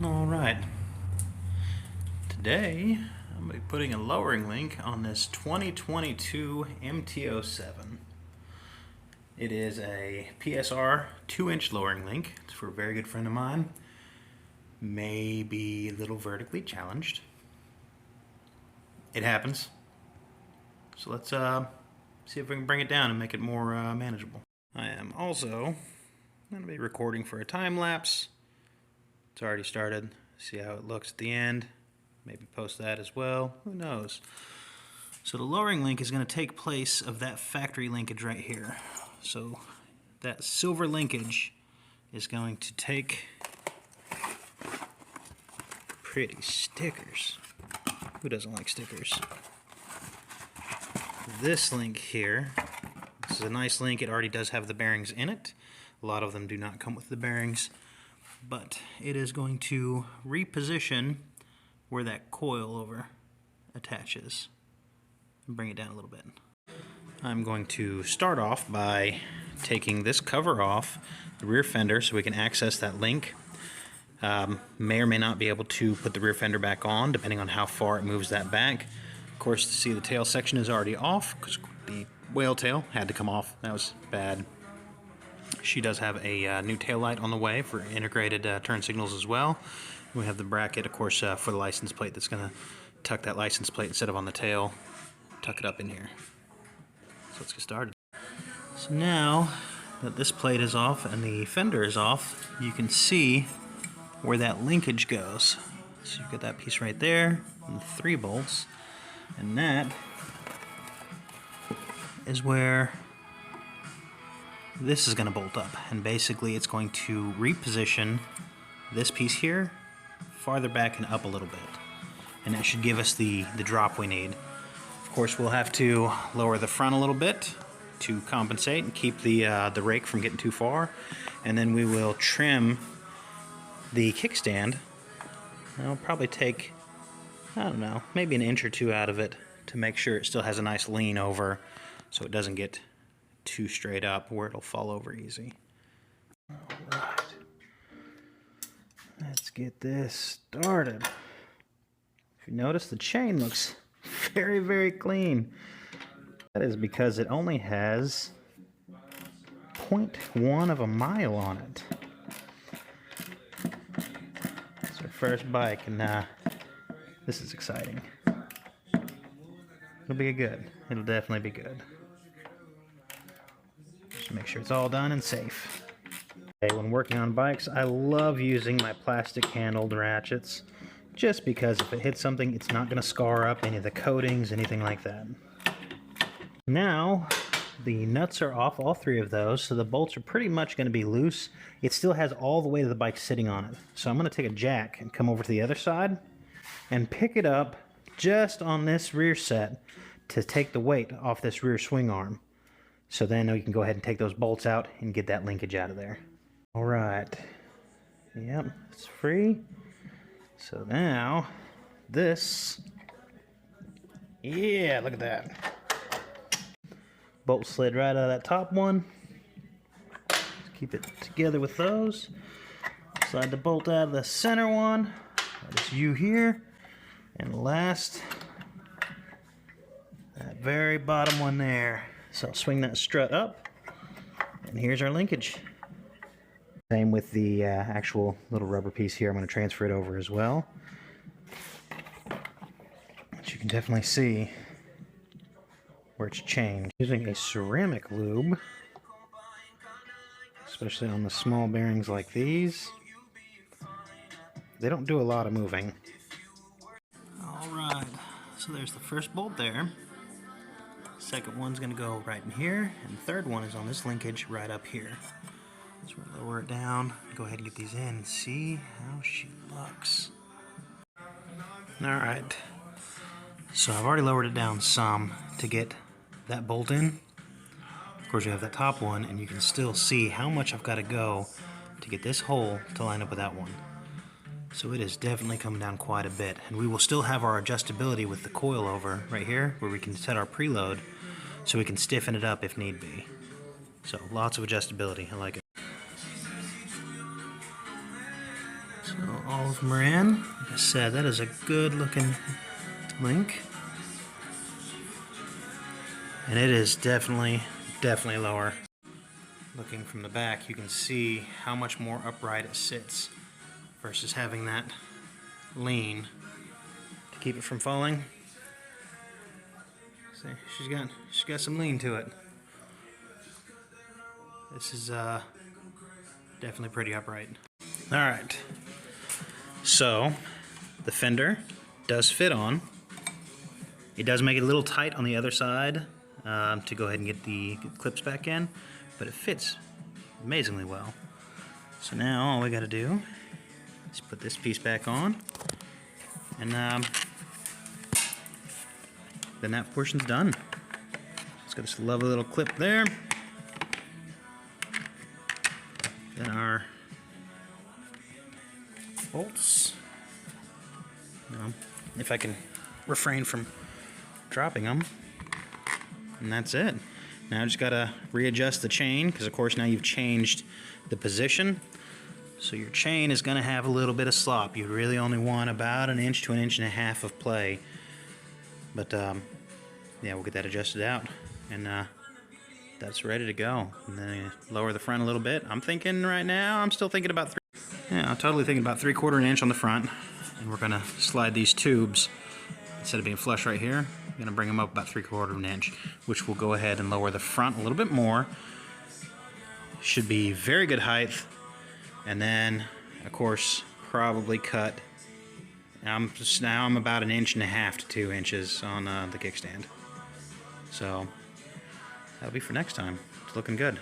Alright, today I'm going to be putting a lowering link on this 2022 MT07. It is a PSR 2-inch lowering link. It's for a very good friend of mine. May be a little vertically challenged. It happens. So let's see if we can bring it down and make it more manageable. I am also going to be recording for a time lapse. It's already started. See how it looks at the end. Maybe post that as well. Who knows? So the lowering link is going to take place of that factory linkage right here. So that silver linkage is going to take pretty stickers. Who doesn't like stickers? This link here, this is a nice link. It already does have the bearings in it. A lot of them do not come with the bearings. But it is going to reposition where that coil over attaches and bring it down a little bit. I'm going to start off by taking this cover off the rear fender so we can access that link. May or may not be able to put the rear fender back on depending on how far it moves that back. Of course, to see the tail section is already off because the whale tail had to come off. That was bad. She does have a new tail light on the way for integrated turn signals as well. We have the bracket, of course, for the license plate that's going to tuck that license plate instead of on the tail, tuck it up in here. So let's get started. So now that this plate is off and the fender is off, you can see where that linkage goes. So you've got that piece right there and the 3 bolts, and that is where this is going to bolt up, and basically it's going to reposition this piece here farther back and up a little bit, and that should give us the drop we need. Of course, we'll have to lower the front a little bit to compensate and keep the rake from getting too far, and then we will trim the kickstand. It'll probably take, I don't know, maybe an inch or 2 out of it to make sure it still has a nice lean over so it doesn't get too straight up where it'll fall over easy. Alright, let's get this started. If you notice, the chain looks very, very clean. That is because it only has 0.1 of a mile on it. It's our first bike, and this is exciting. It'll be good. It'll definitely be good. Just make sure it's all done and safe. Okay, when working on bikes, I love using my plastic handled ratchets just because if it hits something, it's not going to scar up any of the coatings, anything like that. Now, the nuts are off, all 3 of those, so the bolts are pretty much going to be loose. It still has all the weight of the bike sitting on it. So I'm going to take a jack and come over to the other side and pick it up just on this rear set to take the weight off this rear swing arm. So then you can go ahead and take those bolts out and get that linkage out of there. Alright. Yep, it's free. So now, this... Yeah, look at that. Bolt slid right out of that top one. Let's keep it together with those. Slide the bolt out of the center one. This U here. And last, that very bottom one there. So I'll swing that strut up, and here's our linkage. Same with the actual little rubber piece here. I'm going to transfer it over as well. But you can definitely see where it's changed. Using a ceramic lube, especially on the small bearings like these, they don't do a lot of moving. Alright, so there's the first bolt there. Second one's going to go right in here, and the third one is on this linkage right up here. So we'll lower it down, go ahead and get these in and see how she looks. Alright, so I've already lowered it down some to get that bolt in. Of course, you have that top one, and you can still see how much I've got to go to get this hole to line up with that one. So it is definitely coming down quite a bit, and we will still have our adjustability with the coil over right here where we can set our preload so we can stiffen it up if need be. So lots of adjustability. I like it. So all of them are in. Like I said, that is a good looking link. And it is definitely lower. Looking from the back, you can see how much more upright it sits versus having that lean to keep it from falling. See, she's got some lean to it. This is definitely pretty upright. All right, so the fender does fit on. It does make it a little tight on the other side to go ahead and get the clips back in, but it fits amazingly well. So now all we got to do is put this piece back on, and then that portion's done. It's got this lovely little clip there. Then our bolts. If I can refrain from dropping them. And that's it. Now I just gotta readjust the chain, because of course now you've changed the position. So your chain is gonna have a little bit of slop. You really only want about 1 inch to 1.5 inches of play. But yeah, we'll get that adjusted out, and that's ready to go. And then you lower the front a little bit. I'm thinking right now, I'm still thinking about I'm totally thinking about 3/4 inch on the front. And we're gonna slide these tubes, instead of being flush right here, I'm gonna bring them up about 3/4 inch, which will go ahead and lower the front a little bit more. Should be very good height. And then, of course, probably cut. Now I'm about 1.5 inches to 2 inches on the kickstand. So that'll be for next time. It's looking good.